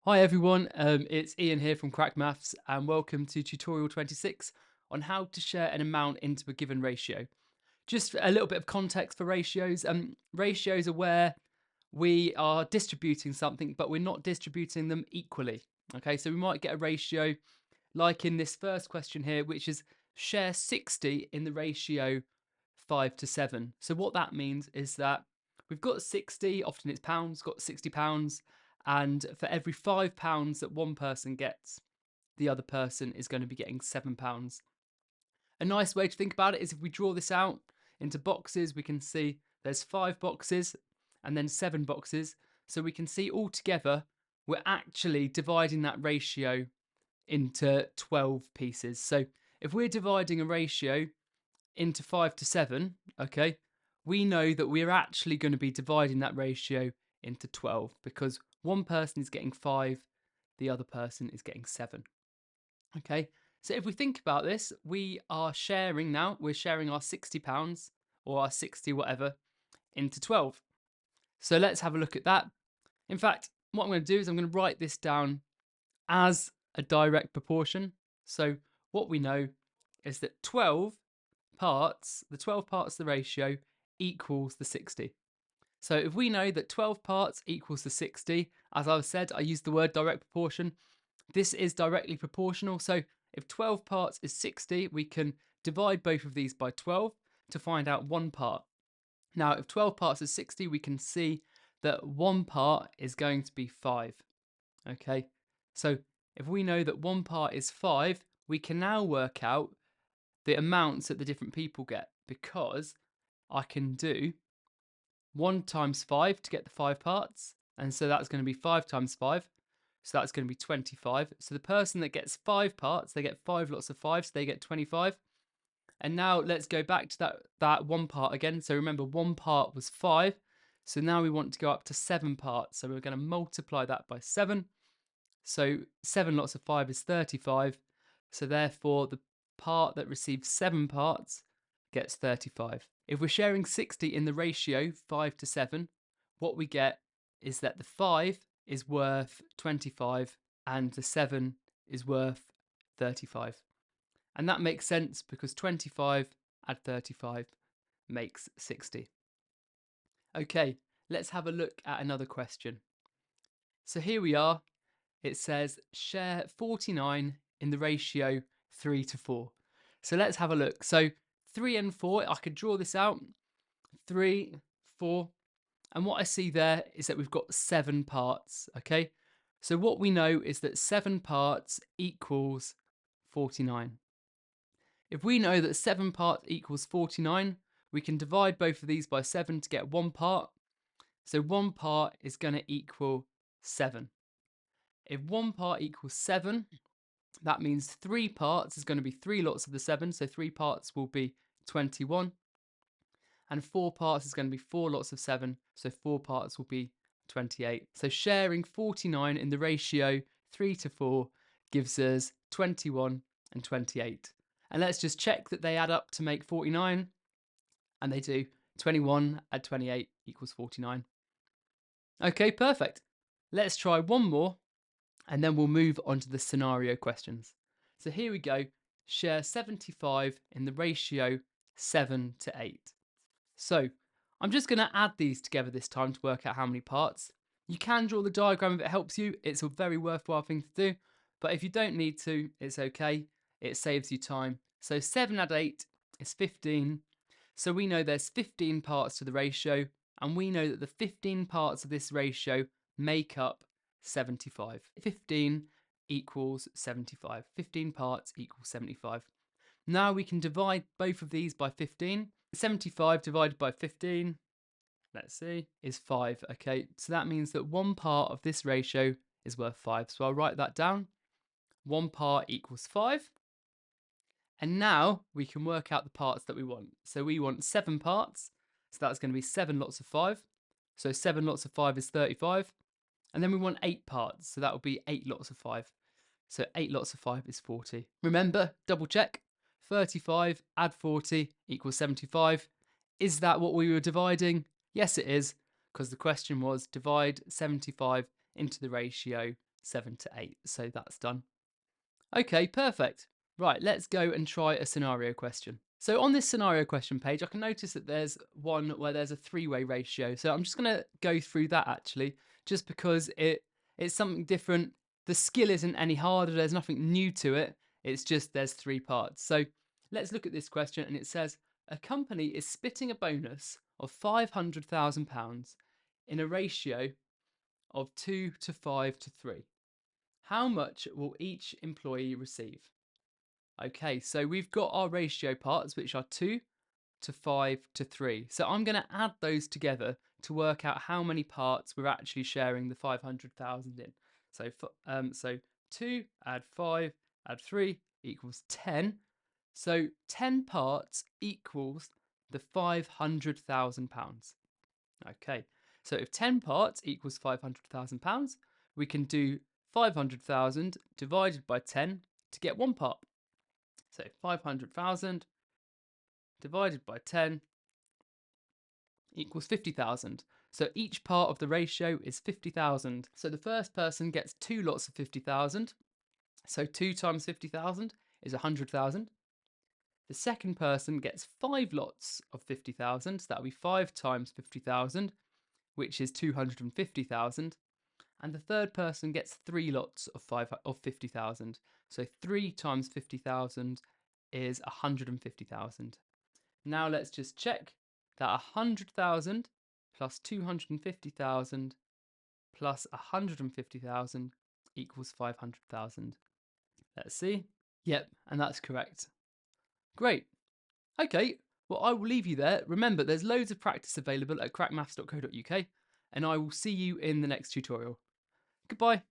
Hi everyone, it's Ian here from Crack Maths and welcome to tutorial 26 on how to share an amount into a given ratio. Just a little bit of context for ratios. Ratios are where we are distributing something but we're not distributing them equally. Okay, so we might get a ratio like in this first question here, which is share 60 in the ratio 5 to 7. So what that means is that we've got 60, often it's pounds, got £60, and for every £5 that one person gets, the other person is going to be getting £7. A nice way to think about it is if we draw this out into boxes, we can see there's 5 boxes and then 7 boxes. So we can see all together, we're actually dividing that ratio into 12 pieces. So if we're dividing a ratio into 5 to 7, okay, we know that we're actually going to be dividing that ratio into 12 because one person is getting 5, the other person is getting 7. Okay, so if we think about this, we are sharing now, we're sharing our £60 or our 60 whatever into 12. So let's have a look at that. In fact, what I'm going to do is I'm going to write this down as a direct proportion. So what we know is that 12 parts, the 12 parts of the ratio equals the 60. So if we know that 12 parts equals the 60, as I've said, I used the word direct proportion. This is directly proportional. So if 12 parts is 60, we can divide both of these by 12 to find out one part. Now, if 12 parts is 60, we can see that one part is going to be 5. Okay, so if we know that one part is 5, we can now work out the amounts that the different people get because I can do 1 times 5 to get the 5 parts. And so that's going to be 5 times 5. So that's going to be 25. So the person that gets 5 parts, they get 5 lots of 5, so they get 25. And now let's go back to that one part again. So remember, one part was 5. So now we want to go up to 7 parts. So we're going to multiply that by 7. So 7 lots of 5 is 35. So therefore, the part that receives 7 parts gets 35. If we're sharing 60 in the ratio 5 to 7, what we get is that the 5 is worth 25 and the 7 is worth 35. And that makes sense because 25 add 35 makes 60. Okay, let's have a look at another question. So here we are. It says share 49 in the ratio 3 to 4. So let's have a look. So 3 and 4, I could draw this out. 3, 4. And what I see there is that we've got 7 parts, okay? So what we know is that 7 parts equals 49. If we know that 7 parts equals 49, we can divide both of these by 7 to get one part. So one part is going to equal 7. If one part equals 7, that means 3 parts is going to be 3 lots of the 7. So 3 parts will be 21. And 4 parts is going to be 4 lots of 7. So 4 parts will be 28. So sharing 49 in the ratio 3 to 4 gives us 21 and 28. And let's just check that they add up to make 49. And they do. 21 add 28 equals 49. Okay, perfect. Let's try one more and then we'll move on to the scenario questions. So here we go. Share 75 in the ratio 7 to 8. So I'm just going to add these together this time to work out how many parts. You can draw the diagram if it helps you. It's a very worthwhile thing to do. But if you don't need to, it's okay. It saves you time. So 7 add 8 is 15. So we know there's 15 parts to the ratio. And we know that the 15 parts of this ratio make up 75. 15 equals 75. 15 parts equals 75. Now we can divide both of these by 15. 75 divided by 15, let's see, is 5. Okay, so that means that one part of this ratio is worth 5. So I'll write that down. One part equals 5. And now we can work out the parts that we want. So we want 7 parts. So that's going to be 7 lots of 5. So 7 lots of 5 is 35. And then we want 8 parts. So that will be 8 lots of 5. So 8 lots of 5 is 40. Remember, double check. 35 add 40 equals 75. Is that what we were dividing? Yes, it is, because the question was divide 75 into the ratio 7 to 8. So that's done. Okay, perfect. Right, let's go and try a scenario question. So on this scenario question page, I can notice that there's one where there's a three-way ratio. So I'm just going to go through that actually, just because it's something different. The skill isn't any harder. There's nothing new to it. It's just there's three parts. So let's look at this question, and it says a company is splitting a bonus of £500,000 in a ratio of 2 to 5 to 3. How much will each employee receive? Okay, so we've got our ratio parts, which are 2 to 5 to 3. So I'm going to add those together to work out how many parts we're actually sharing the 500,000 in. So 2 add 5 add 3 equals 10. So 10 parts equals the £500,000. Okay, so if 10 parts equals £500,000, we can do 500,000 divided by 10 to get one part. So 500,000 divided by 10 equals 50,000. So each part of the ratio is 50,000. So the first person gets 2 lots of 50,000. So 2 times 50,000 is 100,000. The second person gets 5 lots of 50,000. So that'll be 5 times 50,000, which is 250,000. And the third person gets 3 lots of 50,000. So 3 times 50,000 is 150,000. Now let's just check that 100,000 plus 250,000 plus 150,000 equals 500,000. Let's see. Yep, and that's correct. Great. Okay, well, I will leave you there. Remember, there's loads of practice available at crackmaths.co.uk, and I will see you in the next tutorial. Goodbye.